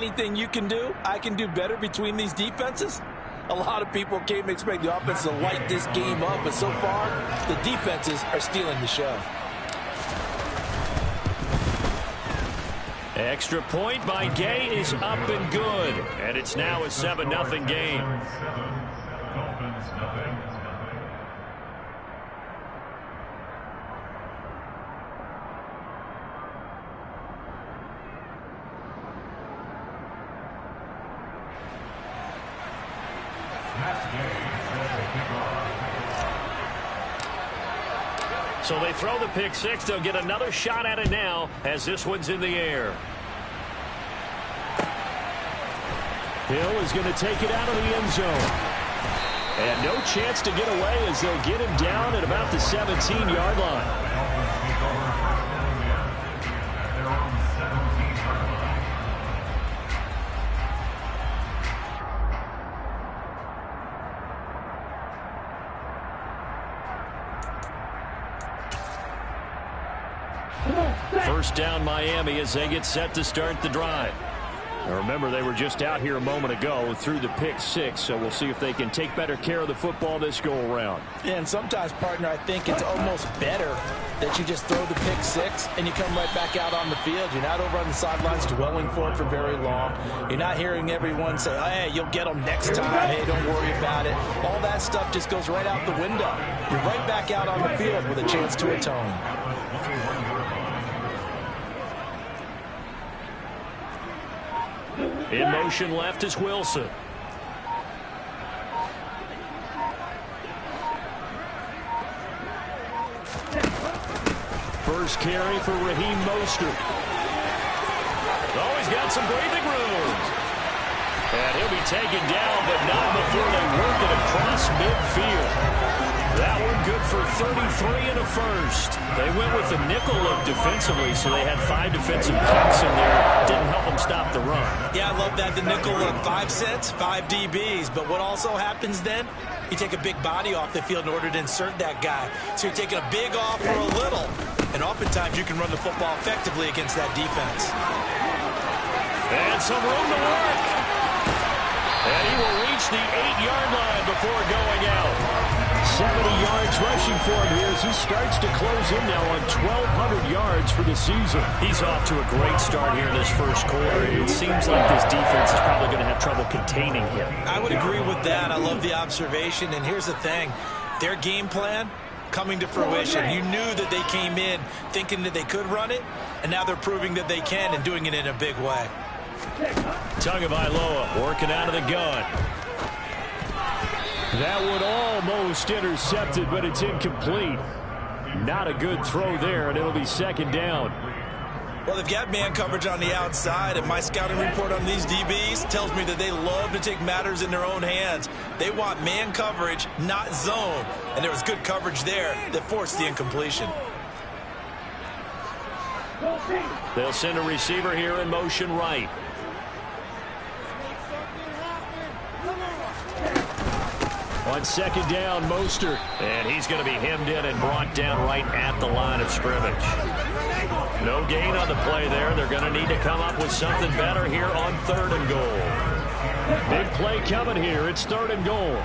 Anything you can do, I can do better between these defenses. A lot of people came to expect the offense to light this game up, but so far, the defenses are stealing the show. Extra point by Gay is up and good. And it's now a 7-0 game. So they throw the pick six. They'll get another shot at it now as this one's in the air. Hill is going to take it out of the end zone. And no chance to get away as they'll get him down at about the 17-yard line. First down Miami as they get set to start the drive. Now remember, they were just out here a moment ago through the pick six, so we'll see if they can take better care of the football this go-around. Yeah, and sometimes, partner, I think it's almost better that you just throw the pick six and you come right back out on the field. You're not over on the sidelines dwelling for it for very long. You're not hearing everyone say, oh, hey, you'll get them next time. Hey, don't worry about it. All that stuff just goes right out the window. You're right back out on the field with a chance to atone. In motion left is Wilson. First carry for Raheem Mostert. Oh, he's got some breathing room. And he'll be taken down, but not before they work it across midfield. That one good for 33 and a first. They went with the nickel look defensively, so they had 5 defensive backs in there. Didn't help them stop the run. Yeah, I love that, the nickel look. 5 cents, 5 DBs. But what also happens then? You take a big body off the field in order to insert that guy. So you're taking a big off for a little. And oftentimes you can run the football effectively against that defense. And some room to work. And he will reach the 8-yard line before going out. 70 yards rushing for him here as he starts to close in now on 1,200 yards for the season. He's off to a great start here in this first quarter. It seems like this defense is probably going to have trouble containing him. I would agree with that. I love the observation. And here's the thing. Their game plan coming to fruition. You knew that they came in thinking that they could run it, and now they're proving that they can and doing it in a big way. Tagovailoa working out of the gun. That one almost intercepted, but it's incomplete. Not a good throw there, and it'll be second down. Well, they've got man coverage on the outside, and my scouting report on these DBs tells me that they love to take matters in their own hands. They want man coverage, not zone. And there was good coverage there that forced the incompletion. They'll send a receiver here in motion right. On second down, Mostert. And he's going to be hemmed in and brought down right at the line of scrimmage. No gain on the play there. They're going to need to come up with something better here on 3rd and goal. Big play coming here. It's 3rd and goal.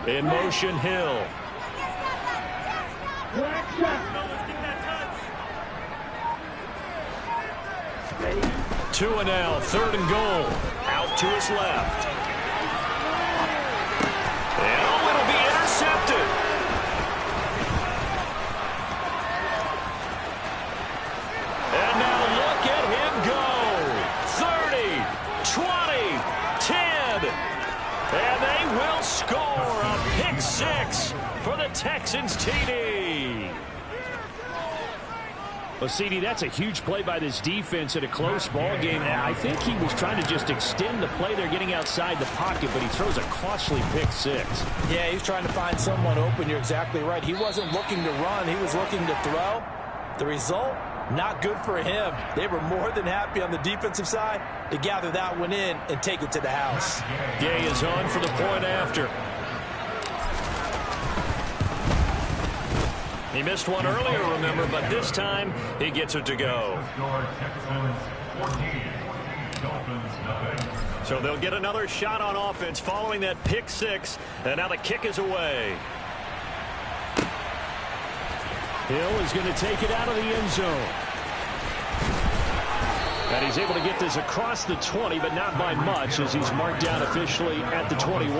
In motion, Hill. 2 and now, 3rd and goal. Out to his left. And oh, it'll be intercepted. And now look at him go. 30, 20, 10. And they will score a pick six for the Texans TD. Well, CD, that's a huge play by this defense in a close ball game. I think he was trying to just extend the play. They're getting outside the pocket, but he throws a costly pick six. Yeah, he's trying to find someone open. You're exactly right. He wasn't looking to run. He was looking to throw. The result, not good for him. They were more than happy on the defensive side to gather that one in and take it to the house. Gay is on for the point after. He missed one earlier, remember, but this time he gets it to go. So they'll get another shot on offense following that pick six, and now the kick is away. Hill is going to take it out of the end zone. And he's able to get this across the 20, but not by much, as he's marked down officially at the 21.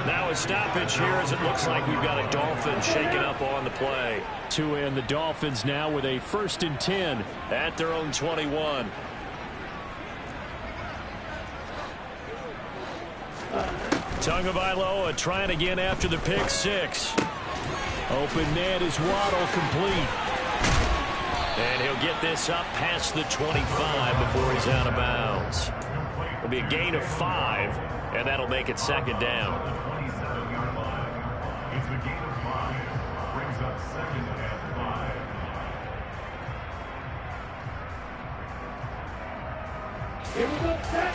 Now a stoppage here, as it looks like we've got a Dolphins shaking up on the play. And the Dolphins now with a 1st and 10 at their own 21. Tagovailoa trying again after the pick six. Open net is Waddle, complete. And he'll get this up past the 25 before he's out of bounds. It'll be a gain of 5, and that'll make it 2nd down. Here we go, set.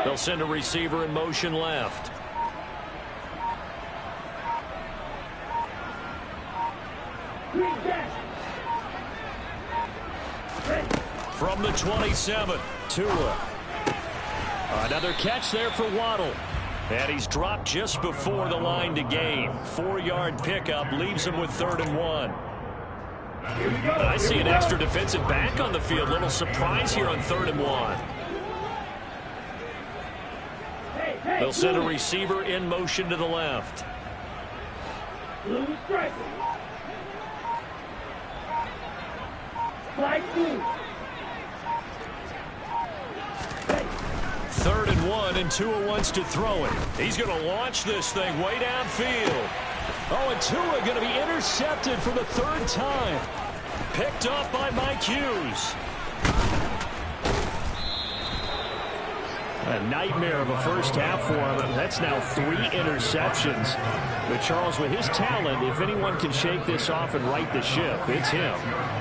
They'll send a receiver in motion left. From the 27, Tua. Another catch there for Waddle. And he's dropped just before the line to gain. 4-yard pickup leaves him with 3rd and 1. I see an extra defensive back on the field. Little surprise here on 3rd and 1. They'll send a receiver in motion to the left. Blue striker. Flag blue. 3rd and 1, and Tua wants to throw it. He's going to launch this thing way downfield. Oh, and Tua going to be intercepted for the 3rd time. Picked up by Mike Hughes. A nightmare of a first half for him. That's now 3 interceptions. But Charles, with his talent, if anyone can shake this off and right the ship, it's him.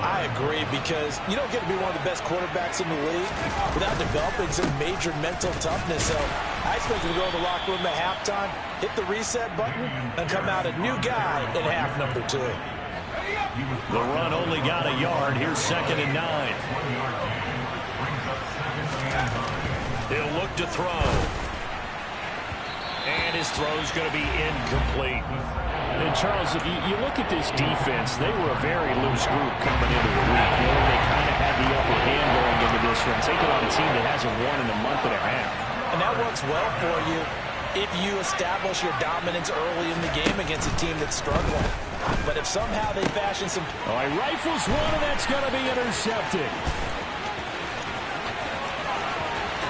I agree, because you don't get to be one of the best quarterbacks in the league without developing some major mental toughness. So I expect him to go in the locker room at halftime, hit the reset button, and come out a new guy in half number 2. The run only got a yard. Here's 2nd and 9. He'll look to throw. And his throw's going to be incomplete. And Charles, if you look at this defense, they were a very loose group coming into the week. They kind of had the upper hand going into this one, taking on a team that hasn't won in a month and a half. And that works well for you if you establish your dominance early in the game against a team that's struggling. But if somehow they fashion some... Oh, he rifles one, and that's going to be intercepted.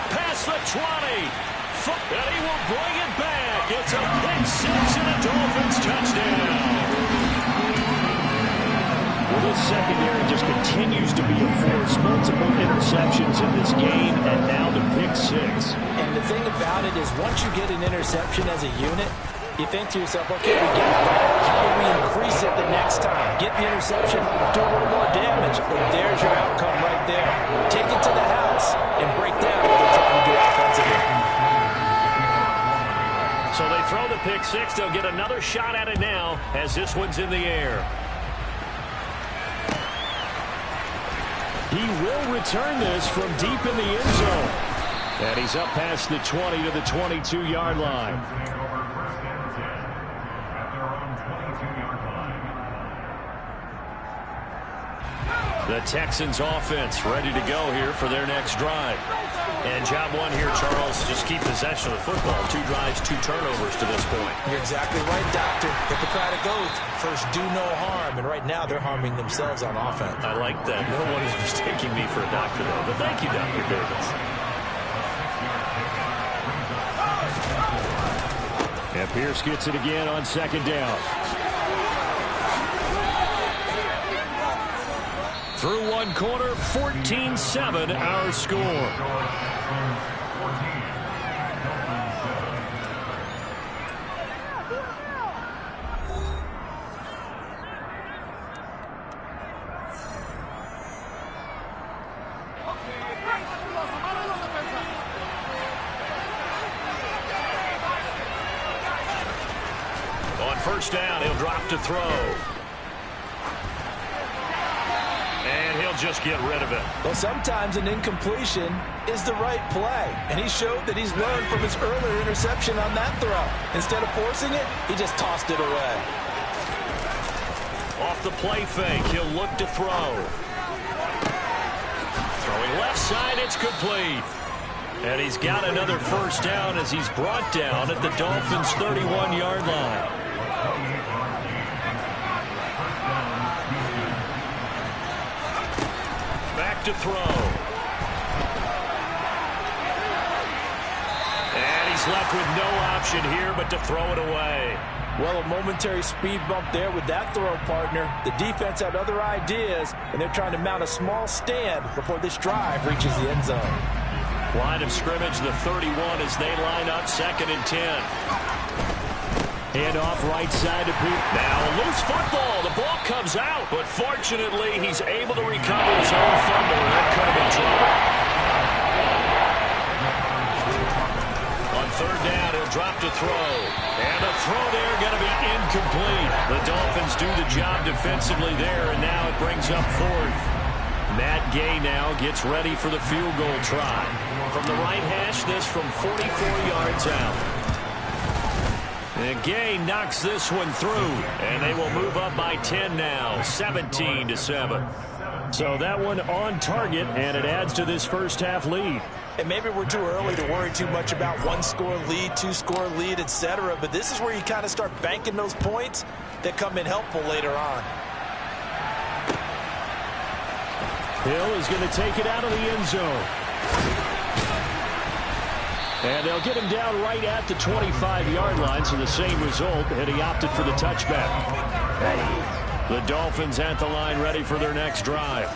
Past the 20. And he will bring it back. It's a pick six and a Dolphins touchdown. Well, this secondary just continues to be a force. Multiple interceptions in this game, and now the pick six. And the thing about it is, once you get an interception as a unit, you think to yourself, okay, we get it back. How do we increase it the next time? Get the interception, do a little more damage. And there's your outcome right there. Take it to the house and break down what they're trying to do offensively. So they throw the pick six. They'll get another shot at it now as this one's in the air. He will return this from deep in the end zone. And he's up past the 20 to the 22-yard line. The Texans offense ready to go here for their next drive. And job one here, Charles, just keep possession of the football. 2 drives, 2 turnovers to this point. You're exactly right, Doctor. Hippocratic oath. First, do no harm. And right now, they're harming themselves on offense. I like that. No one is mistaking me for a doctor, though. But thank you, Dr. Davis. And Pierce gets it again on 2nd down. Through one quarter, 14-7 our score. first down. He'll drop to throw. And he'll just get rid of it. Well, sometimes an incompletion is the right play. And he showed that he's learned from his earlier interception on that throw. Instead of forcing it, he just tossed it away. Off the play fake, he'll look to throw. Throwing left side, it's complete. And he's got another first down as he's brought down at the Dolphins' 31-yard line. Back to throw. And he's left with no option here but to throw it away. Well, a momentary speed bump there with that throw, partner. The defense had other ideas, and they're trying to mount a small stand before this drive reaches the end zone. Line of scrimmage, the 31 as they line up, 2nd and 10. Hand off right side to Pete. Now a loose football. The ball comes out, but fortunately he's able to recover his own fumble. That could have been trouble. On 3rd down, he'll drop to throw. And the throw there going to be incomplete. The Dolphins do the job defensively there, and now it brings up 4th. Matt Gay now gets ready for the field goal try. From the right hash, this from 44 yards out. And Gay knocks this one through, and they will move up by 10 now, 17-7. So that one on target, and it adds to this first half lead. And maybe we're too early to worry too much about 1-score lead, 2-score lead, etc. But this is where you kind of start banking those points that come in helpful later on. Hill is going to take it out of the end zone. And they'll get him down right at the 25-yard line, so the same result, and he opted for the touchback. The Dolphins at the line ready for their next drive.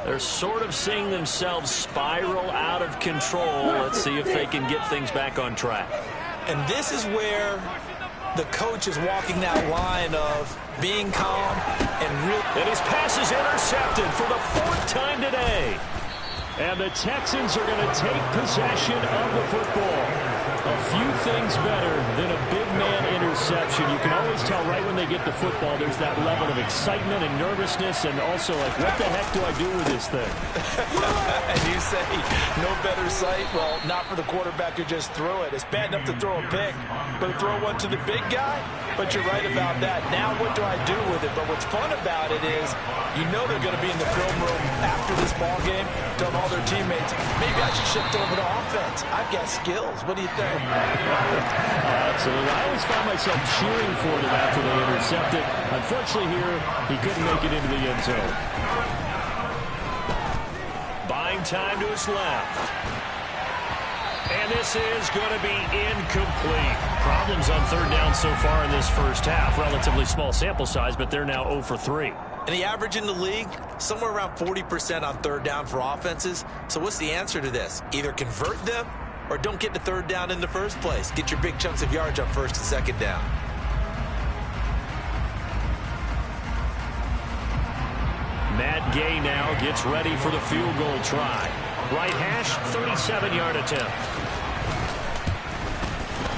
They're sort of seeing themselves spiral out of control. Let's see if they can get things back on track. And this is where the coach is walking that line of being calm and real. And his pass is intercepted for the 4th time today. And the Texans are going to take possession of the football. A few things better than a big man interception. You can always tell right when they get the football, there's that level of excitement and nervousness, and also like, what the heck do I do with this thing? And you say, no better sight? Well, not for the quarterback who just threw it. It's bad enough to throw a pick, but to throw one to the big guy? But you're right about that. Now what do I do with it? But what's fun about it is you know they're going to be in the film room after this ball game, telling all their teammates, maybe I should shift over to offense. I've got skills. What do you think? Absolutely. I always found myself cheering for them after they intercepted. Unfortunately here, he couldn't make it into the end zone. Buying time to his left. And this is going to be incomplete. Problems on 3rd down so far in this first half. Relatively small sample size, but they're now 0 for 3. And the average in the league, somewhere around 40% on 3rd down for offenses. So what's the answer to this? Either convert them or don't get to 3rd down in the first place. Get your big chunks of yards on 1st and 2nd down. Matt Gay now gets ready for the field goal try. Right hash, 37-yard attempt.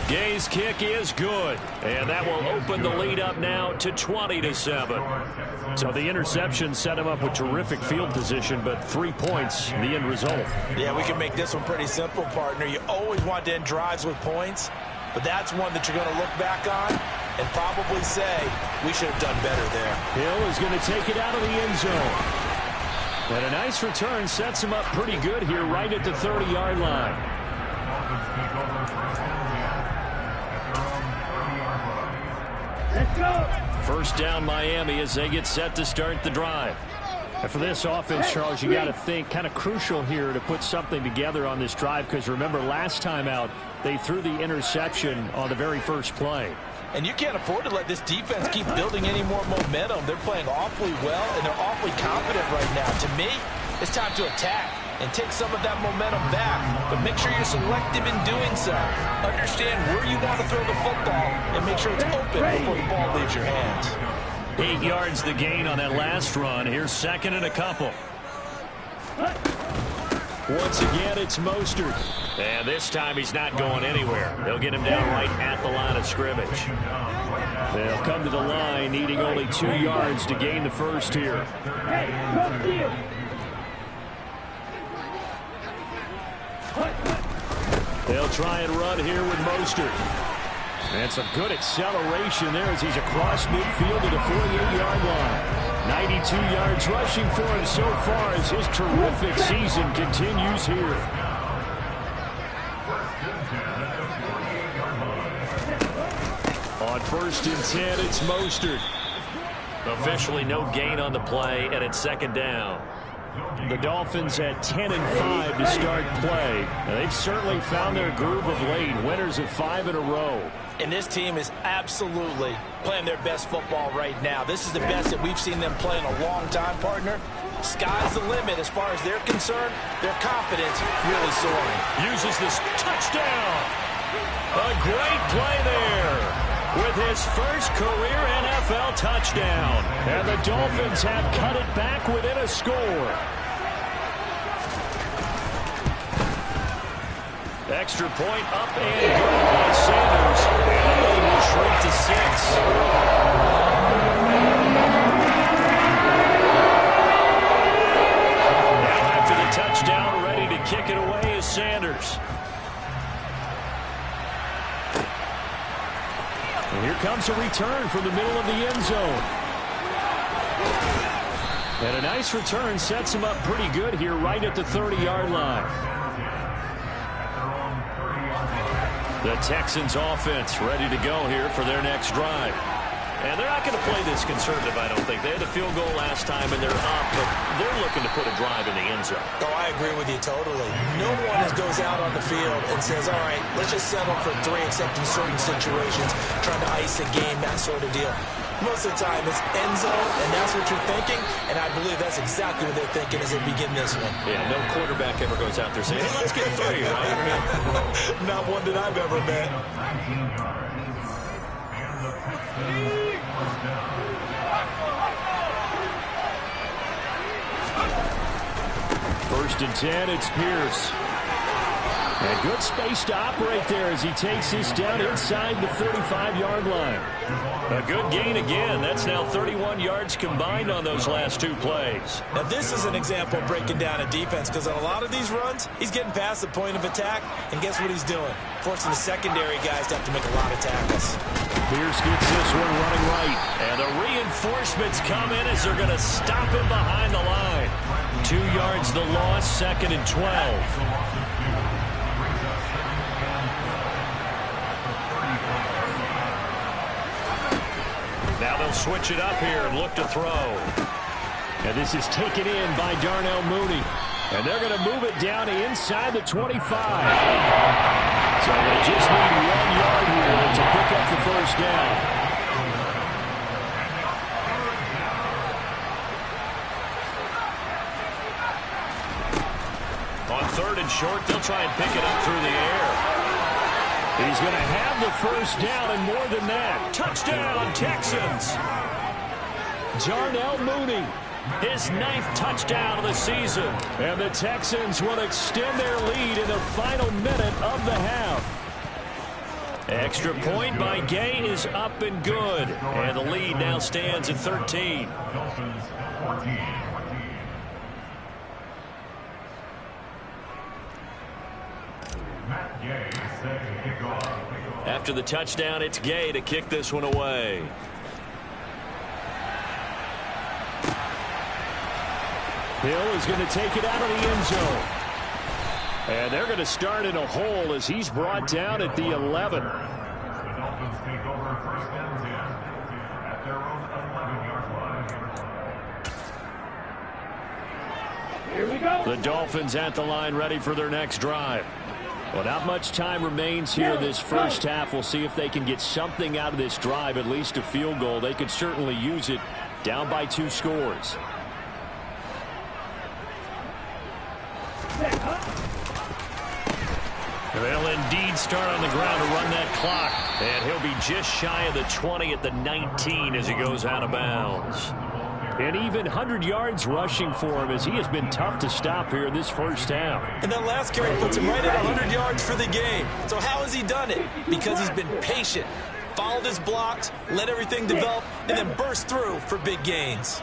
Gay's kick is good, and that will open the lead up now to 20-7. So the interception set him up with terrific field position, but 3 points, the end result. Yeah, we can make this one pretty simple, partner. You always want to end drives with points, but that's one that you're going to look back on and probably say, we should have done better there. Hill is going to take it out of the end zone. And a nice return sets him up pretty good here right at the 30-yard line. Let's go. First down Miami as they get set to start the drive. And for this offense, Charles, you got to think kind of crucial here to put something together on this drive, because remember last time out they threw the interception on the very first play. And you can't afford to let this defense keep building any more momentum. They're playing awfully well, and they're awfully confident right now. To me, it's time to attack and take some of that momentum back. But make sure you're selective in doing so. Understand where you want to throw the football and make sure it's open before the ball leaves your hands. 8 yards the gain on that last run. Here's 2nd and a couple. Once again, it's Mostert. And this time he's not going anywhere. They'll get him down right at the line of scrimmage. They'll come to the line, needing only 2 yards to gain the first here. They'll try and run here with Mostert. And some good acceleration there as he's across midfield to the 48-yard line. 92 yards rushing for him so far as his terrific season continues here. On 1st and 10, it's Mostert. Officially no gain on the play, and it's 2nd down. The Dolphins at 10-5 to start play. Now, they've certainly found their groove of late. Winners of 5 in a row. And this team is absolutely playing their best football right now. This is the best that we've seen them play in a long time, partner. Sky's the limit as far as they're concerned. Their confidence really soaring. Uses this touchdown. A great play there with his first career NFL touchdown. And the Dolphins have cut it back within a score. Extra point up and good by Sanders. And the lead will shrink to 6. Now after the touchdown, ready to kick it away is Sanders. And here comes a return from the middle of the end zone. And a nice return sets him up pretty good here right at the 30-yard line. The Texans offense ready to go here for their next drive. And they're not going to play this conservative, I don't think. They had a field goal last time, and they're up, but they're looking to put a drive in the end zone. Oh, I agree with you totally. No one goes out on the field and says, all right, let's just settle for 3, except in certain situations, trying to ice a game, that sort of deal. Most of the time, it's end zone, and that's what you're thinking, and I believe that's exactly what they're thinking as they begin this one. Yeah, no quarterback ever goes out there saying, hey, let's get 3, right? Not one that I've ever met. First and 10, it's Pierce. And good space to operate there as he takes this down inside the 35-yard line. A good gain again. That's now 31 yards combined on those last 2 plays. Now, this is an example of breaking down a defense, because on a lot of these runs, he's getting past the point of attack, and guess what he's doing? Forcing the secondary guys to have to make a lot of tackles. Pierce gets this one running right. And the reinforcements come in as they're going to stop him behind the line. 2 yards the loss, 2nd and 12. Now they'll switch it up here and look to throw. And this is taken in by Darnell Mooney. And they're going to move it down to inside the 25. So they just need 1 yard here to pick up the first down. On 3rd and short, they'll try and pick it up through the air. He's going to have the first down and more than that. Touchdown, Texans. Darnell Mooney. His 9th touchdown of the season. And the Texans will extend their lead in the final minute of the half. Extra point by Gay is up and good. And the lead now stands at 13. After the touchdown, it's Gay to kick this one away. Hill is going to take it out of the end zone. And they're going to start in a hole as he's brought down at the 11. Here we go. The Dolphins at the line ready for their next drive. Well, not much time remains here this first half. We'll see if they can get something out of this drive, at least a field goal. They could certainly use it down by 2 scores. They'll indeed start on the ground to run that clock. And he'll be just shy of the 20 at the 19 as he goes out of bounds. And even 100 yards rushing for him as he has been tough to stop here in this first half. And that last carry puts him right at 100 yards for the game. So how has he done it? Because he's been patient. followed his blocks, let everything develop, and then burst through for big gains.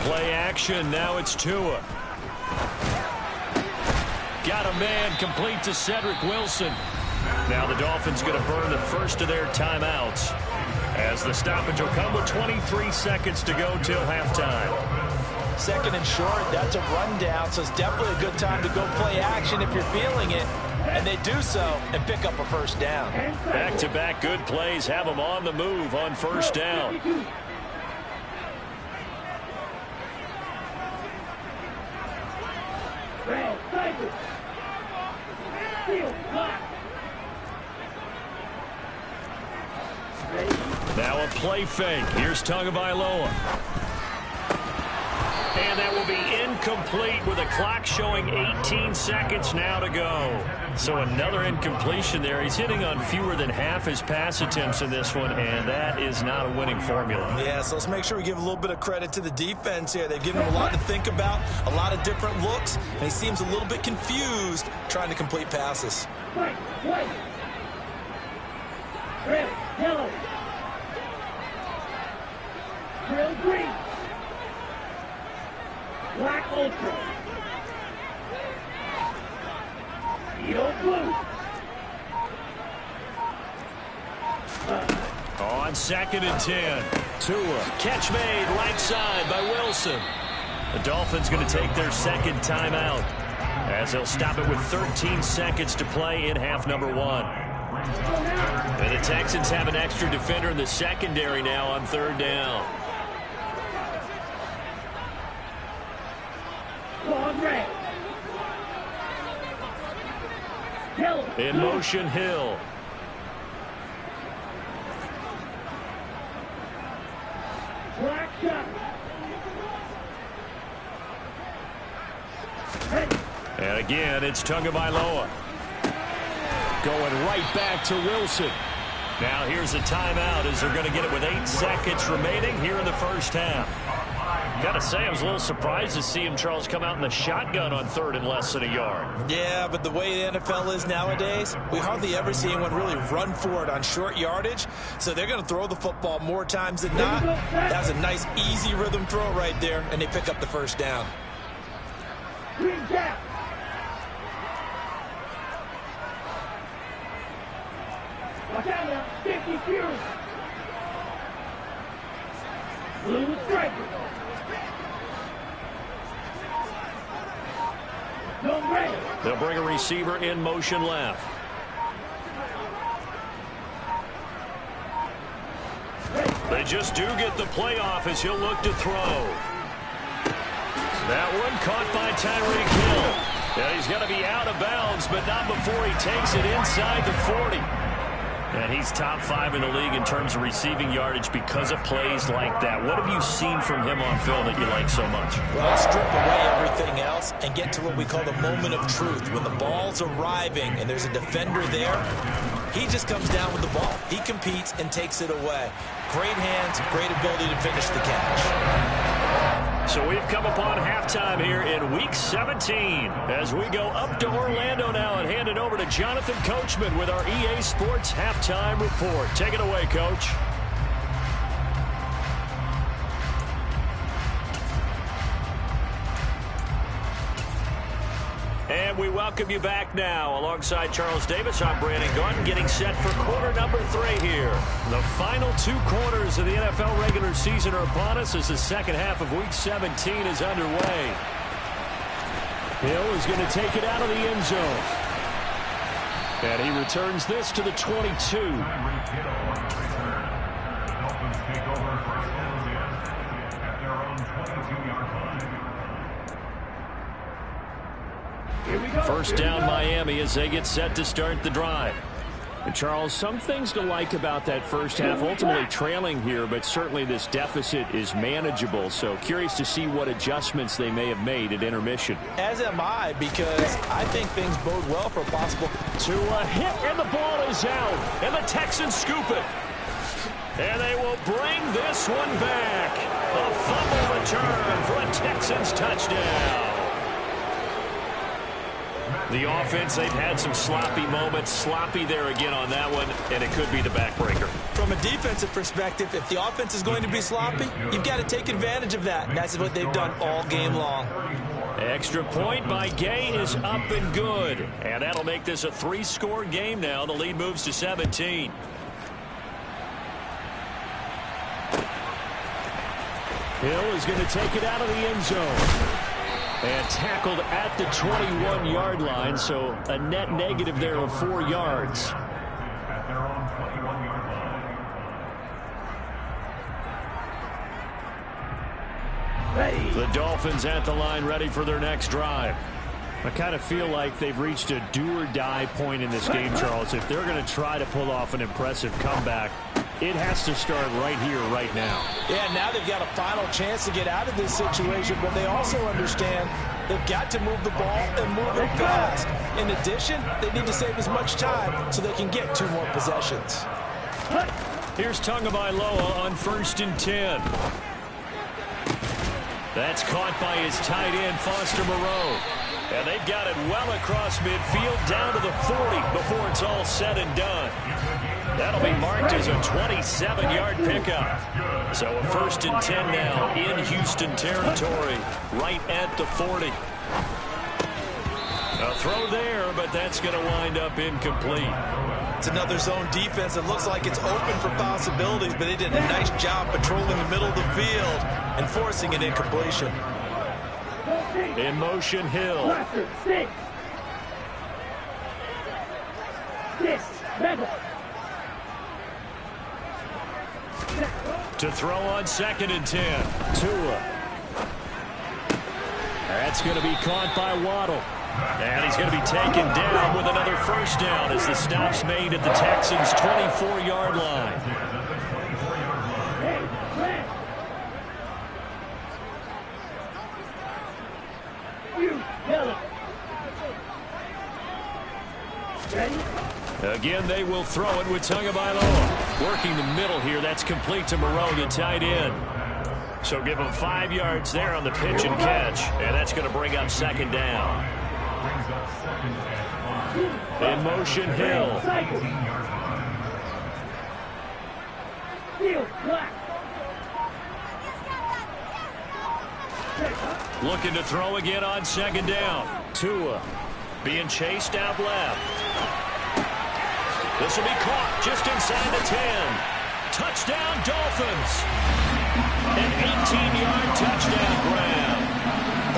Play action. Now it's Tua. Got a man complete to Cedric Wilson. Now the Dolphins going to burn the first of their timeouts as the stoppage will come with 23 seconds to go till halftime. Second and short, that's a rundown, so it's definitely a good time to go play action if you're feeling it. And they do so and pick up a first down. Back-to-back good plays have them on the move on first down. Now a play fake. Here's Tagovailoa. And that will be incomplete with a clock showing 18 seconds now to go. So another incompletion there. He's hitting on fewer than half his pass attempts in this one, and that is not a winning formula. Yeah, so let's make sure we give a little bit of credit to the defense here. They've given him a lot to think about, a lot of different looks, and he seems a little bit confused trying to complete passes. White. Red, yellow. Grill green. Black ultra. Steel blue. On 2nd and 10. Tua. Catch made right side by Wilson. The Dolphins going to take their second timeout as they'll stop it with 13 seconds to play in half number 1. And the Texans have an extra defender in the secondary now on 3rd down. Red. Yellow. In motion, Hill. Black shot. Red. And again, it's Tagovailoa. Going right back to Wilson. Now here's a timeout as they're going to get it with 8 seconds remaining here in the first half. Gotta say, I was a little surprised to see him, Charles, come out in the shotgun on 3rd and less than a yard. Yeah, but the way the NFL is nowadays, we hardly ever see anyone really run for it on short yardage. So they're going to throw the football more times than not. That was a nice, easy rhythm throw right there, and they pick up the first down. Green gap. Watch out now. 50 Fury. Blue striker. No red. They'll bring a receiver in motion left. They just do get the playoff as he'll look to throw. That one caught by Tyreek Hill. Yeah, he's going to be out of bounds, but not before he takes it inside the 40. And he's top 5 in the league in terms of receiving yardage because of plays like that. What have you seen from him on film that you like so much? Well, strip away everything else and get to what we call the moment of truth. When the ball's arriving and there's a defender there, he just comes down with the ball. He competes and takes it away. Great hands, great ability to finish the catch. So we've come upon halftime here in Week 17 as we go up to Orlando now and hand it over to Jonathan Coachman with our EA Sports Halftime Report. Take it away, Coach. And we welcome you back now. Alongside Charles Davis, I'm Brandon Gunn, getting set for quarter number 3 here. The final 2 quarters of the NFL regular season are upon us as the second half of Week 17 is underway. Hill is going to take it out of the end zone. And he returns this to the 22. First down Miami as they get set to start the drive. And Charles, some things to like about that first half. Ultimately trailing here, but certainly this deficit is manageable. So curious to see what adjustments they may have made at intermission. As am I, because I think things bode well for a possible... To a hit, and the ball is out. And the Texans scoop it. And they will bring this one back. A fumble return for a Texans touchdown. The offense, they've had some sloppy moments. Sloppy there again on that one, and it could be the backbreaker. From a defensive perspective, if the offense is going to be sloppy, you've got to take advantage of that, and that's what they've done all game long. Extra point by Gay is up and good. And that'll make this a 3-score game now. The lead moves to 17. Hill is going to take it out of the end zone. And tackled at the 21-yard line, so a net negative there of 4 yards. The Dolphins at the line, ready for their next drive. I kind of feel like they've reached a do-or-die point in this game, Charles. If they're going to try to pull off an impressive comeback, it has to start right here, right now. Yeah, now they've got a final chance to get out of this situation, but they also understand they've got to move the ball and move it fast. In addition, they need to save as much time so they can get 2 more possessions. Here's Tagovailoa on 1st and 10. That's caught by his tight end, Foster Moreau. And they've got it well across midfield down to the 40 before it's all said and done. That'll be marked as a 27-yard pickup. So a 1st and 10 now in Houston territory, right at the 40. A throw there, but that's going to wind up incomplete. It's another zone defense. It looks like it's open for possibilities, but they did a nice job patrolling the middle of the field and forcing an incompletion. In motion, Hill. Six. To throw on 2nd and 10. Tua. That's going to be caught by Waddle. And he's going to be taken down with another 1st down as the stop's made at the Texans' 24-yard line. Again, they will throw it with Tagovailoa. Working the middle here. That's complete to Moreau, the tight end. So give him 5 yards there on the pitch and catch. And that's going to bring up 2nd down. In motion, Hill. Looking to throw again on 2nd down. Tua. Being chased out left. This will be caught just inside the 10. Touchdown, Dolphins. An 18-yard touchdown grab.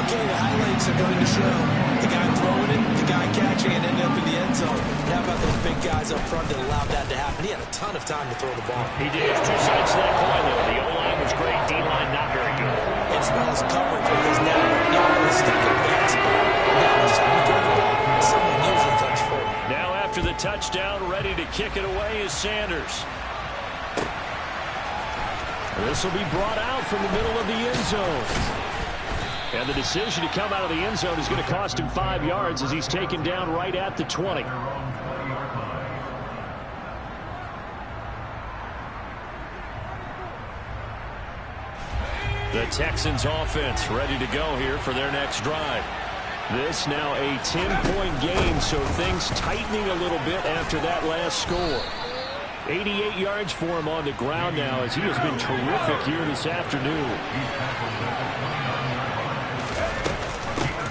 Okay, the highlights are going to show the guy throwing it, the guy catching it, ended up in the end zone. How about those big guys up front that allowed that to happen? He had a ton of time to throw the ball. He did. 2 sides to that coin, though. The O-line was great. D-line not very good. As well as coverage, because now he's stuck in a bad spot. Now he's trying to throw the ball. Someone usually comes free. Now after the touchdown, ready to kick it away is Sanders. This will be brought out from the middle of the end zone. And the decision to come out of the end zone is going to cost him 5 yards as he's taken down right at the 20. The Texans offense ready to go here for their next drive. This now a 10-point game, so things tightening a little bit after that last score. 88 yards for him on the ground now as he has been terrific here this afternoon.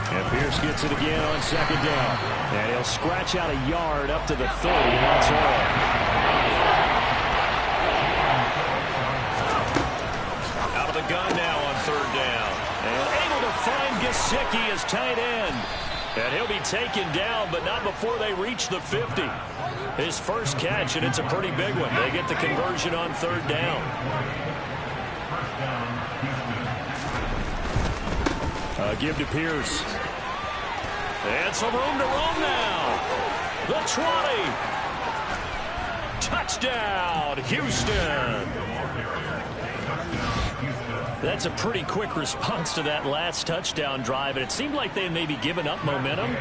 And Pierce gets it again on 2nd down. And he'll scratch out a yard up to the 30, and that's all. Out of the gun now on 3rd down. And able to find Gesicki as tight end. And he'll be taken down, but not before they reach the 50. His first catch, and it's a pretty big one. They get the conversion on 3rd down. Give to Pierce. And some room to roam now. The 20. Touchdown, Houston. That's a pretty quick response to that last touchdown drive, and it seemed like they had maybe given up momentum.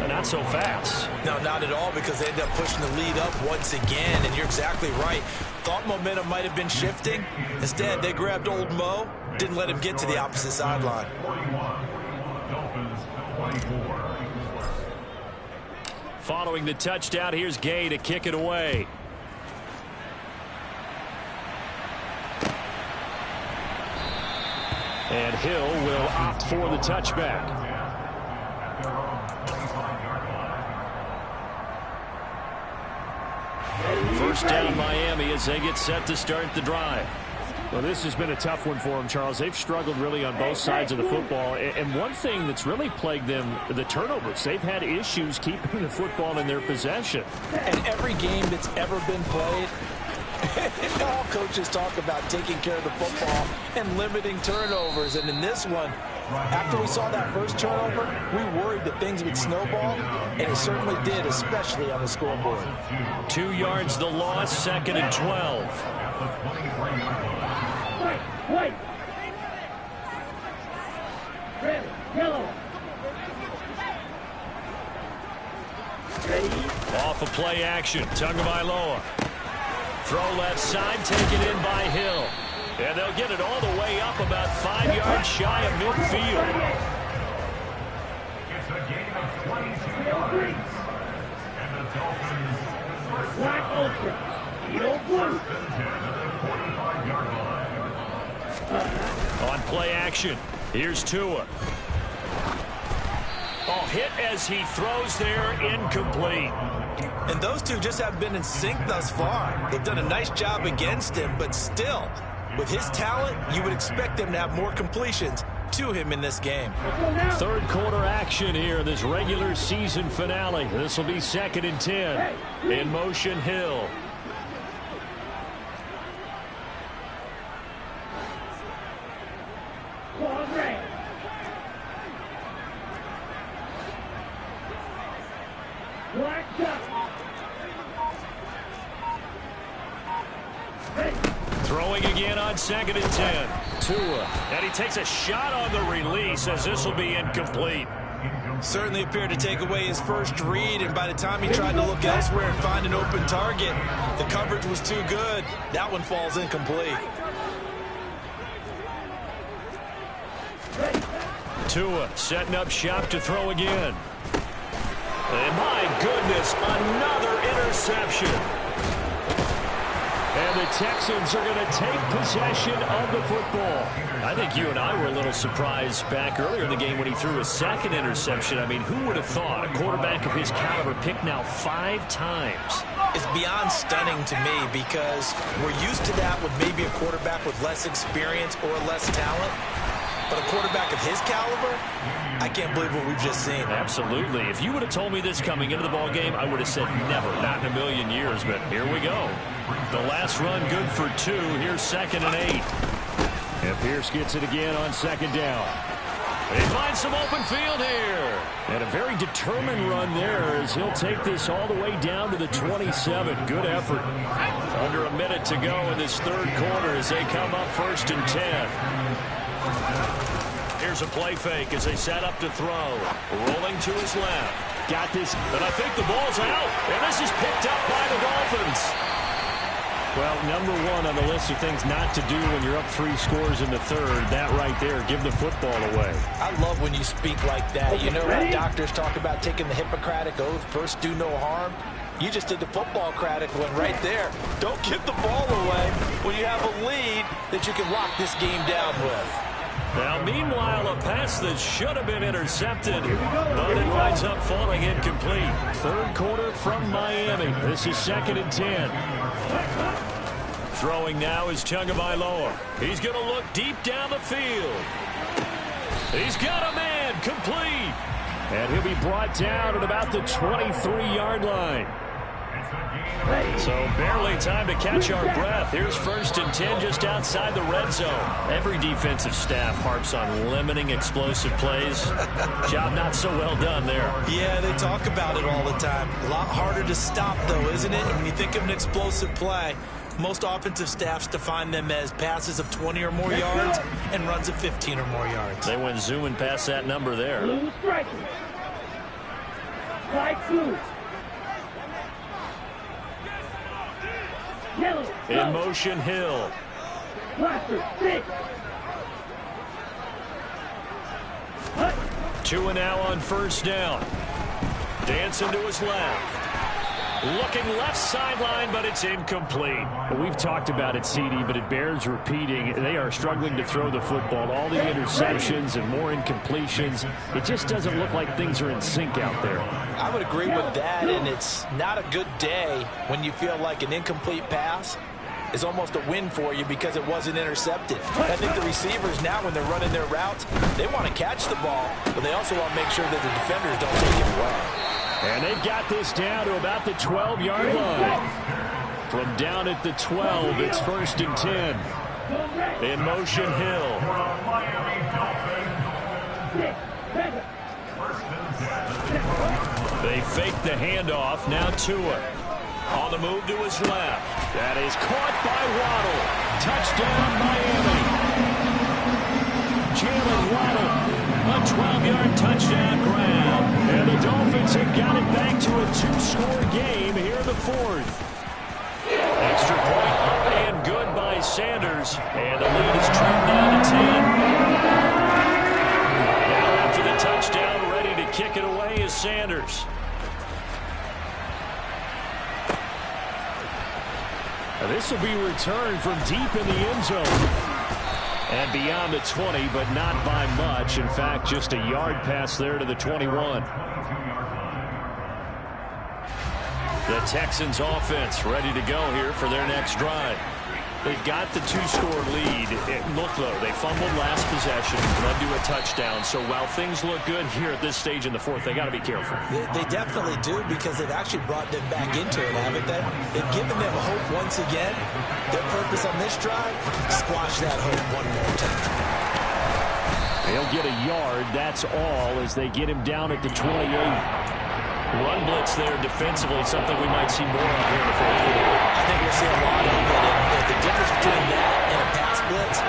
Not so fast. No, not at all, because they ended up pushing the lead up once again, and you're exactly right. Thought momentum might have been shifting. Instead, they grabbed old Mo, didn't let him get to the opposite sideline. Following the touchdown, here's Gay to kick it away. And Hill will opt for the touchback. First down Miami as they get set to start the drive. Well, this has been a tough one for them, Charles. They've struggled really on both sides of the football. And one thing that's really plagued them, the turnovers. They've had issues keeping the football in their possession. And every game that's ever been played, all coaches talk about taking care of the football and limiting turnovers. And in this one, after we saw that first turnover, we worried that things would snowball, and it certainly did, especially on the scoreboard. 2 yards the loss, 2nd and 12. White. Red, yellow. Ready. Off of play action, Tagovailoa. Throw left side, taken in by Hill. And they'll get it all the way up about 5 yards shy of midfield. It's a game of 22 yards. And the Dolphins Black Ultra. Eagle Blue. 45-yard line. On play action, here's Tua. Oh, hit as he throws there, incomplete. And those two just have been in sync thus far. They've done a nice job against him, but still, with his talent, you would expect them to have more completions to him in this game. Third quarter action here, this regular season finale. This will be 2nd and 10. In motion, Hill. Black shot. Throwing again on 2nd and 10. Tua. And he takes a shot on the release as this will be incomplete. Certainly appeared to take away his first read, and by the time he tried to look elsewhere and find an open target, the coverage was too good. That one falls incomplete. Tua setting up shop to throw again. And my goodness, another interception. And the Texans are going to take possession of the football. I think you and I were a little surprised back earlier in the game when he threw a second interception. I mean, who would have thought a quarterback of his caliber picked now 5 times? It's beyond stunning to me because we're used to that with maybe a quarterback with less experience or less talent. But a quarterback of his caliber, I can't believe what we've just seen. Absolutely. If you would have told me this coming into the ball game, I would have said never, not in a million years. But here we go. The last run good for 2. Here's 2nd and 8. And Pierce gets it again on 2nd down. He finds some open field here. And a very determined run there as he'll take this all the way down to the 27. Good effort. Under a minute to go in this third quarter as they come up 1st and 10. Here's a play fake as they set up to throw. Rolling to his left. Got this, and I think the ball's out. And this is picked up by the Dolphins. Well, number 1 on the list of things not to do when you're up 3 scores in the third. That right there, give the football away. I love when you speak like that. You know how doctors talk about taking the Hippocratic Oath, first do no harm? You just did the football-cratic one right there. Don't give the ball away when you have a lead that you can lock this game down with. Now, meanwhile, a pass that should have been intercepted, but it winds up falling incomplete. Third quarter from Miami. This is 2nd and 10. Throwing now is Tagovailoa. He's going to look deep down the field. He's got a man, complete. And he'll be brought down at about the 23-yard line. So barely time to catch our breath. Here's 1st and 10 just outside the red zone. Every defensive staff harps on limiting explosive plays. Job not so well done there. Yeah, they talk about it all the time. A lot harder to stop, though, isn't it? When you think of an explosive play, most offensive staffs define them as passes of 20 or more yards and runs of 15 or more yards. They went zooming past that number there. Blue striker. White blue. Yellow. In motion, Hill. Blaster, 6. 2 and now on first down. Dancing to his left. Looking left sideline, but it's incomplete. We've talked about it, CD, but it bears repeating. They are struggling to throw the football. All the interceptions and more incompletions. It just doesn't look like things are in sync out there. I would agree with that, and it's not a good day when you feel like an incomplete pass is almost a win for you because it wasn't intercepted. I think the receivers now, when they're running their routes, they want to catch the ball, but they also want to make sure that the defenders don't take it away. And they've got this down to about the 12-yard line. From down at the 12, it's 1st and 10. In motion, Hill. They fake the handoff. Now Tua. On the move to his left. That is caught by Waddle. Touchdown, Miami. Jalen Waddle. A 12-yard touchdown grab. And the Dolphins have got it back to a 2-score game here in the 4th. Extra point up and good by Sanders. And the lead is trimmed down to 10. Now after the touchdown, ready to kick it away is Sanders. Now this will be returned from deep in the end zone. And beyond the 20, but not by much. In fact, just a yard pass there to the 21. The Texans offense ready to go here for their next drive. They've got the 2-score lead. Look, though, they fumbled last possession, led to a touchdown. So while things look good here at this stage in the 4th, they got to be careful. They definitely do, because they've actually brought them back into it, haven't they? They've given them hope once again. Their purpose on this drive, squash that hope one more time. They'll get a yard, that's all, as they get him down at the 28. Run blitz there defensively, something we might see more of here in the 4th quarter. I think we'll see a lot of it. And the difference between that and a pass blitz,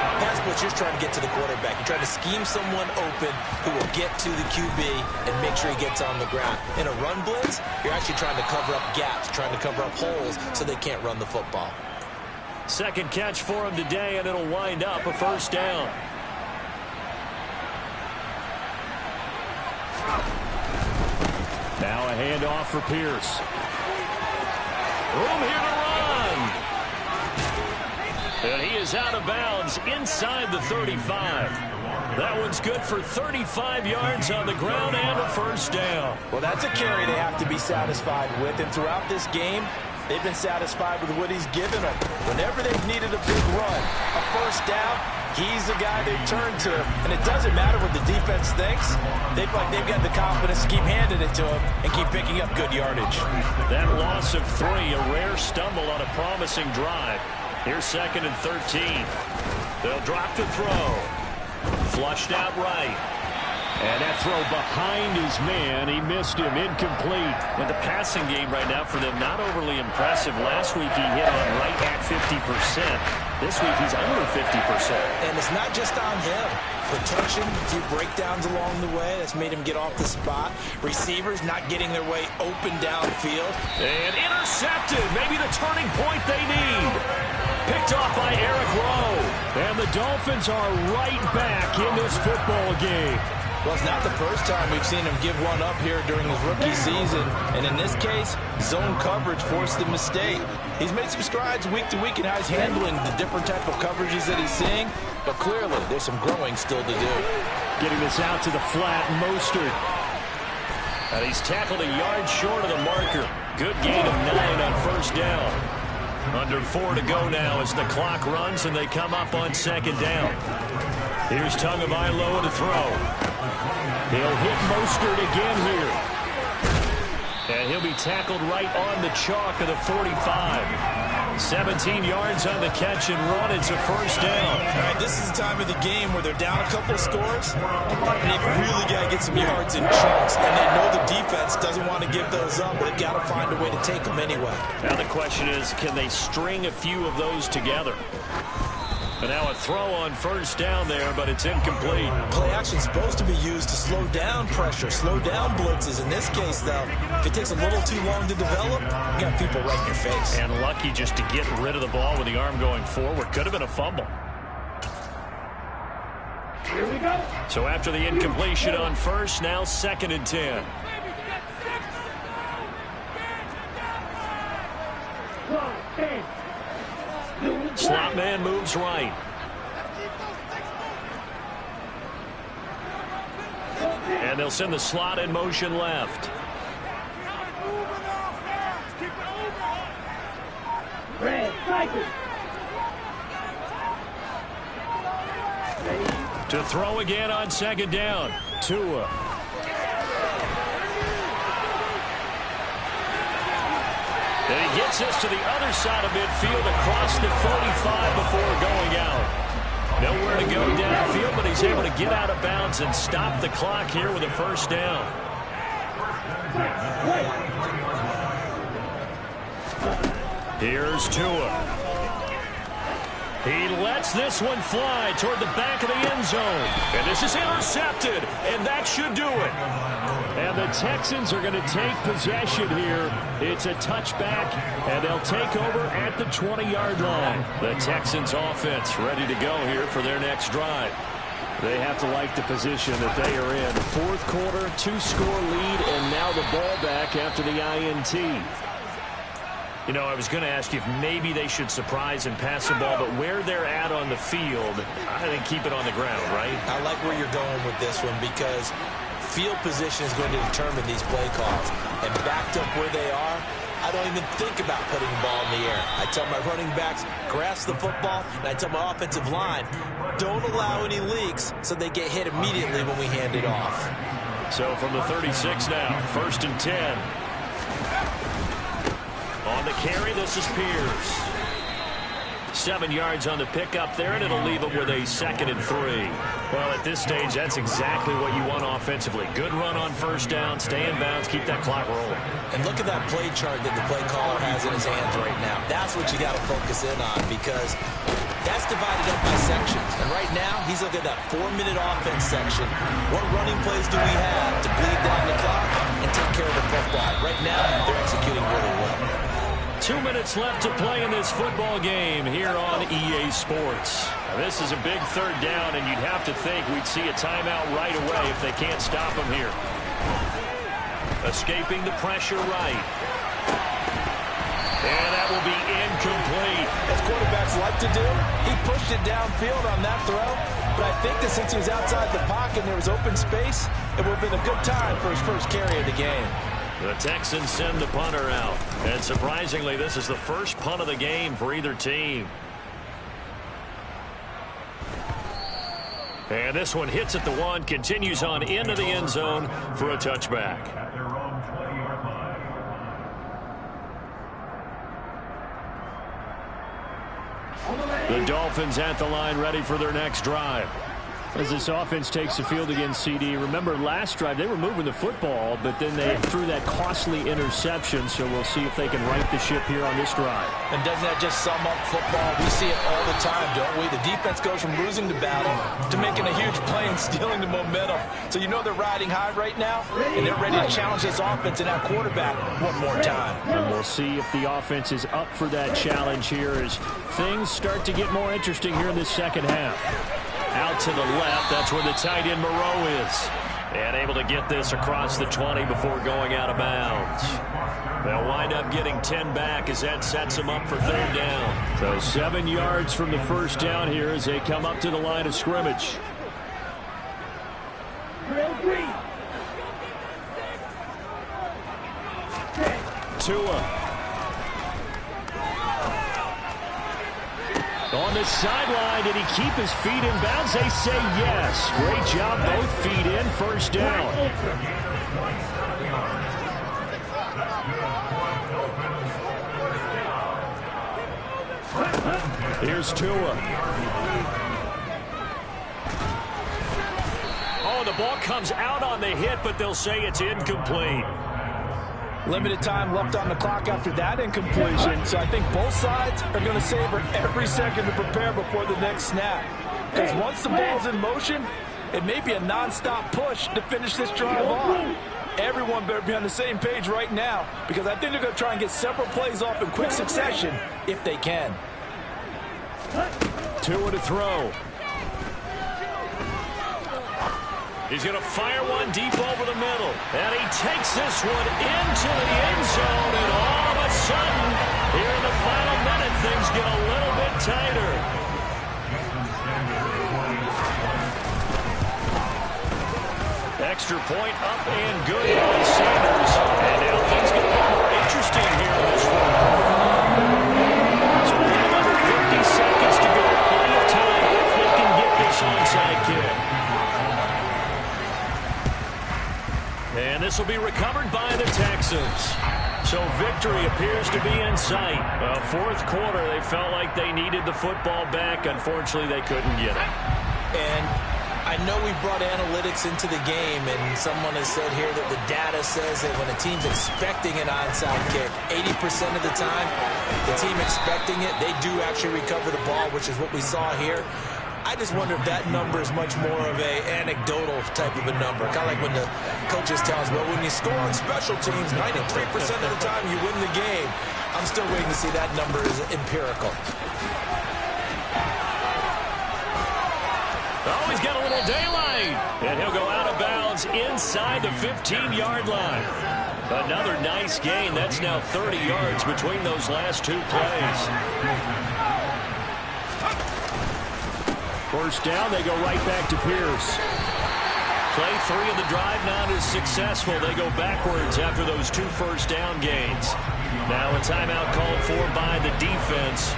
you're trying to get to the quarterback. You're trying to scheme someone open who will get to the QB and make sure he gets on the ground. In a run blitz, you're actually trying to cover up gaps, trying to cover up holes so they can't run the football. Second catch for him today, and it'll wind up a first down. Now a handoff for Pierce. Room here to run. And he is out of bounds inside the 35. That one's good for 35 yards on the ground and a first down. Well, that's a carry they have to be satisfied with. And throughout this game, they've been satisfied with what he's given them. Whenever they've needed a big run, a first down, he's the guy they've turned to. And it doesn't matter what the defense thinks. They've got the confidence to keep handing it to him and keep picking up good yardage. That loss of 3, a rare stumble on a promising drive. Here's 2nd and 13. They'll drop to throw. Flushed out right. And that throw behind his man, he missed him, incomplete. But the passing game right now for them, not overly impressive. Last week he hit on right at 50%. This week he's under 50%. And it's not just on him. Protection, a few breakdowns along the way. That's made him get off the spot. Receivers not getting their way open downfield. And intercepted. Maybe the turning point they need. Picked off by Eric Rowe. And the Dolphins are right back in this football game. Well, it's not the first time we've seen him give one up here during his rookie season. And in this case, zone coverage forced the mistake. He's made some strides week to week in how he's handling the different type of coverages that he's seeing. But clearly, there's some growing still to do. Getting this out to the flat, Mostert. And he's tackled a yard short of the marker. Good gain of 9 on first down. Under 4 to go now as the clock runs and they come up on 2nd down. Here's Tagovailoa to throw. He'll hit Mostert again here. And he'll be tackled right on the chalk of the 45. 17 yards on the catch and run. It's a first down. All right, this is the time of the game where they're down a couple of scores, and they've really got to get some yards in chunks. And they know the defense doesn't want to give those up, but they've got to find a way to take them anyway. Now the question is, can they string a few of those together? And now a throw on first down there, but it's incomplete. Play action is supposed to be used to slow down pressure, slow down blitzes. In this case, though, if it takes a little too long to develop, you got people right in your face. And lucky just to get rid of the ball with the arm going forward. Could have been a fumble. Here we go. So after the incompletion on first, now 2nd and 10. Slot man moves right. And they'll send the slot in motion left. To throw again on 2nd down. Tua. And he gets us to the other side of midfield across the 45 before going out. Nowhere to go downfield, but he's able to get out of bounds and stop the clock here with a first down. Here's Tua. He lets this one fly toward the back of the end zone. And this is intercepted, and that should do it. And the Texans are going to take possession here. It's a touchback, and they'll take over at the 20-yard line. The Texans offense ready to go here for their next drive. They have to like the position that they are in. 4th quarter, 2-score lead, and now the ball back after the INT. You know, I was going to ask you if maybe they should surprise and pass the ball, but where they're at on the field, I think keep it on the ground, right? I like where you're going with this one because field position is going to determine these play calls. And backed up where they are, I don't even think about putting the ball in the air. I tell my running backs, grasp the football, and I tell my offensive line, don't allow any leaks so they get hit immediately when we hand it off. So from the 36 now, 1st and 10. On the carry, this is Pierce. 7 yards on the pickup there, and it'll leave him with a 2nd and 3. Well, at this stage, that's exactly what you want offensively. Good run on first down, stay in bounds, keep that clock rolling. And look at that play chart that the play caller has in his hands right now. That's what you got to focus in on because that's divided up by sections. And right now, he's looking at that 4-minute offense section. What running plays do we have to bleed down the clock and take care of the football? Right now, they're executing really well. 2 minutes left to play in this football game here on EA Sports. Now, this is a big 3rd down, and you'd have to think we'd see a timeout right away if they can't stop him here. Escaping the pressure right. And that will be incomplete. As quarterbacks like to do, he pushed it downfield on that throw. But I think that since he was outside the pocket and there was open space, it would have been a good time for his first carry of the game. The Texans send the punter out. And surprisingly, this is the first punt of the game for either team. And this one hits at the 1, continues on into the end zone for a touchback. The Dolphins at the line ready for their next drive. As this offense takes the field against CD, remember last drive they were moving the football, but then they threw that costly interception, so we'll see if they can right the ship here on this drive. And doesn't that just sum up football? We see it all the time, don't we? The defense goes from losing the battle to making a huge play and stealing the momentum. So you know they're riding high right now, and they're ready to challenge this offense and that quarterback one more time. And we'll see if the offense is up for that challenge here as things start to get more interesting here in this second half. Out to the left, that's where the tight end Moreau is. And able to get this across the 20 before going out of bounds. They'll wind up getting 10 back as that sets them up for 3rd down. So 7 yards from the first down here as they come up to the line of scrimmage. Tua. On the sideline, did he keep his feet in bounds? They say yes. Great job, both feet in, first down. Here's Tua. Oh, the ball comes out on the hit, but they'll say it's incomplete. Limited time left on the clock after that incompletion, so I think both sides are going to savor every second to prepare before the next snap. Because once the ball's in motion, it may be a non-stop push to finish this drive off. Everyone better be on the same page right now, because I think they're going to try and get several plays off in quick succession if they can. 2 to throw. He's going to fire one deep over the middle. And he takes this one into the end zone. And all of a sudden, here in the final minute, things get a little bit tighter. Extra point up and good by Sanders. And now things get a little more interesting here in this fourth quarter. So we have under 50 seconds to go. Plenty of time if they can get this onside kick. And this will be recovered by the Texans. So victory appears to be in sight. Fourth quarter, they felt like they needed the football back. Unfortunately, they couldn't get it. And I know we brought analytics into the game, and someone has said here that the data says that when a team's expecting an onside kick, 80% of the time, the team expecting it, they do actually recover the ball, which is what we saw here. I just wonder if that number is much more of a anecdotal type of a number. Kind of like when the coaches tell us, well, when you score on special teams, 93% of the time you win the game. I'm still waiting to see that number is empirical. Oh, he's got a little daylight. And he'll go out of bounds inside the 15-yard line. Another nice gain. That's now 30 yards between those last two plays. First down, they go right back to Pierce. Play 3 of the drive not as successful. They go backwards after those 2 first down gains. Now a timeout called for by the defense,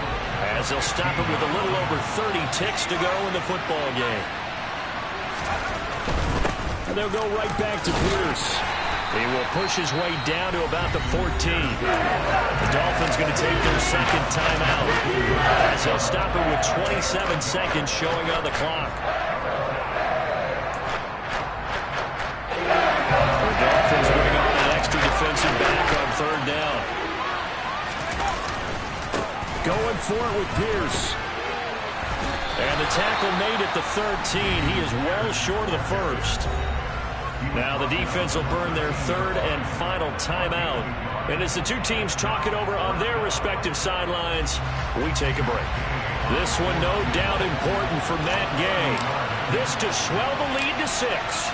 as they'll stop it with a little over 30 ticks to go in the football game. And they'll go right back to Pierce. He will push his way down to about the 14. The Dolphins going to take their second timeout, as they'll stop it with 27 seconds showing on the clock. The Dolphins bring on an extra defensive back on third down. Going for it with Pierce. And the tackle made at the 13. He is well short of the first. Now the defense will burn their third and final timeout. And as the two teams talk it over on their respective sidelines, we take a break. This one no doubt important for Matt Gay. This to swell the lead to 6.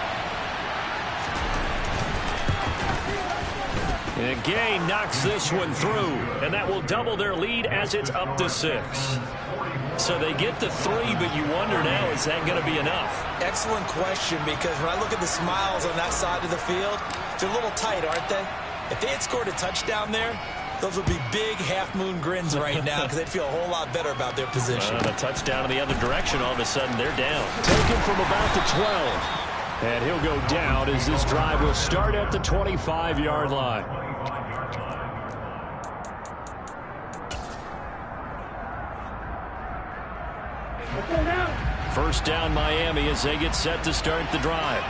And Gay knocks this one through, and that will double their lead as it's up to 6. So they get the 3, but you wonder now, is that going to be enough? Excellent question, because when I look at the smiles on that side of the field, they're a little tight, aren't they? If they had scored a touchdown there, those would be big half-moon grins right now, because they'd feel a whole lot better about their position. A touchdown in the other direction, all of a sudden they're down. Taken from about the 12. And he'll go down as this drive will start at the 25-yard line. First down Miami as they get set to start the drive.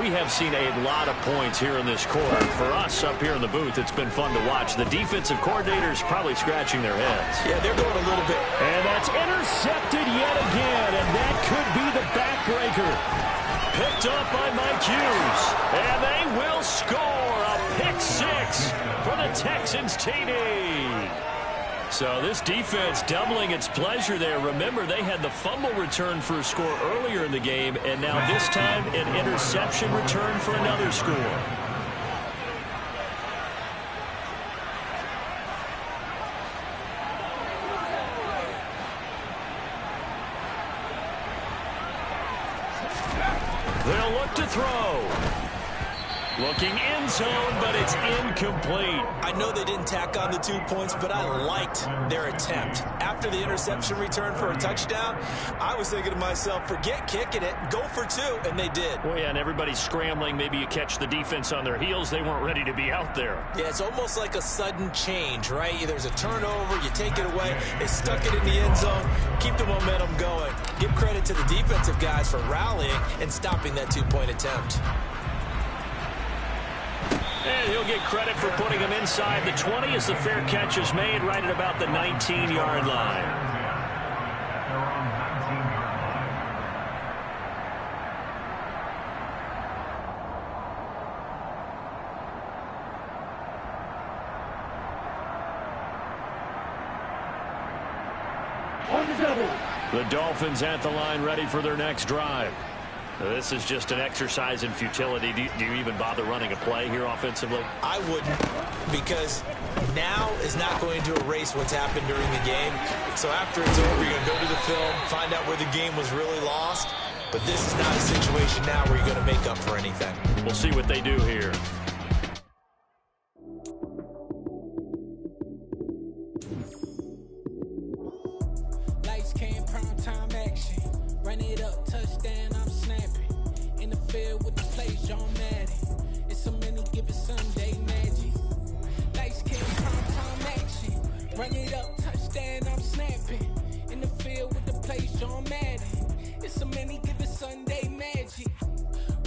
We have seen a lot of points here in this quarter. For us up here in the booth, it's been fun to watch. The defensive coordinators probably scratching their heads. Yeah, they're going a little bit. And that's intercepted yet again, and that could be the backbreaker. Picked up by Mike Hughes, and they will score a pick 6 for the Texans TD. So this defense doubling its pleasure there. Remember, they had the fumble return for a score earlier in the game, and now this time an interception return for another score. They'll look to throw. Looking end zone, but it's incomplete. I know they didn't tack on the 2 points, but I liked their attempt. After the interception return for a touchdown, I was thinking to myself, forget kicking it, go for 2, and they did. Well, yeah, and everybody's scrambling. Maybe you catch the defense on their heels. They weren't ready to be out there. Yeah, it's almost like a sudden change, right? There's a turnover, you take it away, they stuck it in the end zone, keep the momentum going. Give credit to the defensive guys for rallying and stopping that 2-point attempt. And he'll get credit for putting him inside the 20 as the fair catch is made right at about the 19-yard line. The Dolphins at the line, ready for their next drive. This is just an exercise in futility. Do you even bother running a play here offensively? I wouldn't, because now is not going to erase what's happened during the game. So after it's over, you're going to go to the film, find out where the game was really lost. But this is not a situation now where you're going to make up for anything. We'll see what they do here. Lights, cam, prime time action. Run it up, touchdown, I'm snapping. In the field with the plays, John Madden. It's a many given Sunday magic. Lights, cam, prime time action. Run it up, touchdown, I'm snapping. In the field with the plays, John Madden. It's a many given Sunday magic.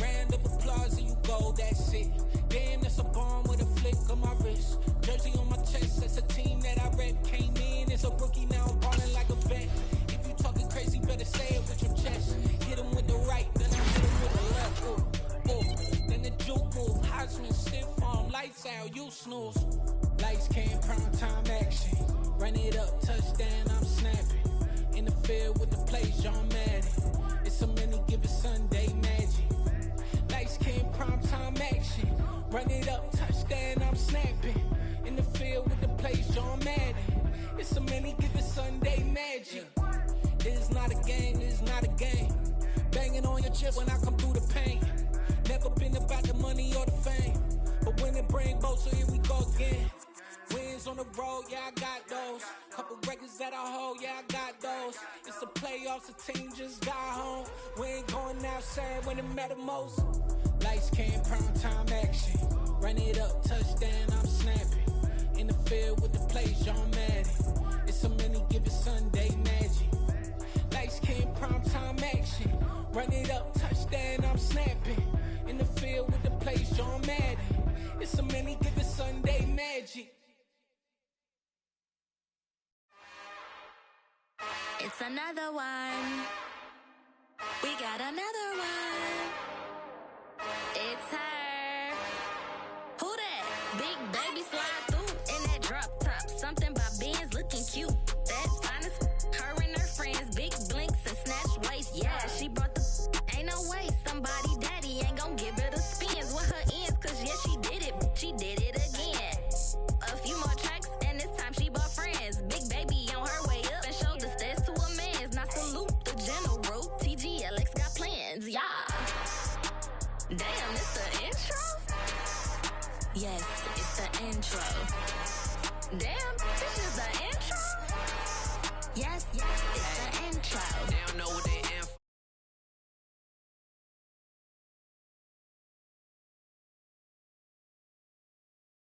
Round of applause and you go, that's it. Damn, that's a bomb with a flick on my wrist. Jersey on my chest, that's a team that I rep. Came in as a rookie, now I'm balling like a vet. If you talking crazy, better say it with your chest. Hit him with the right, then I hit him with the left. Ooh, ooh. Then the juke move, Heisman, stiff arm, lights out, you snooze. Lights, cam, prime time action. Run it up, touchdown, I'm snapping. In the field with the plays, John Madden. It's a many given Sunday magic. Lights, cam, prime time action. Run it up, touchdown, I'm snapping. In the field with the plays, John Madden. It's a many given Sunday magic. It's not a game, it's not a game. Banging on your chest when I come through the pain. Never been about the money or the fame. But when it bring both, so here we go again. Wins on the road, yeah, I got those. Couple records that I hold, yeah, I got those. It's the playoffs, the team just got home. We ain't going outside when it matter most. Lights, cam, prime time action. Run it up, touchdown, I'm snapping. In the field with the plays, John Madden. It's a many given Sunday magic. Lights, cam, prime time action. Run it up, touchdown, I'm snapping. In the field with the plays, John Madden. It's a many given Sunday magic. It's another one. We got another one. It's her. Who that? Big baby slide through in that drop top. Something by Benz looking cute. That's finest. Her and her friends, big blinks and snatch waist. Yeah, she brought the. Ain't no way somebody daddy ain't gon' give her the spins with her ends. Cause yeah, she did it. She did it again. A few more tracks and this time she bought friends. Big baby on her way up and showed the stairs to a man's. Now salute the general. TGLX got plans, yeah. Damn, it's the intro? Yes, it's the intro. Damn, this is the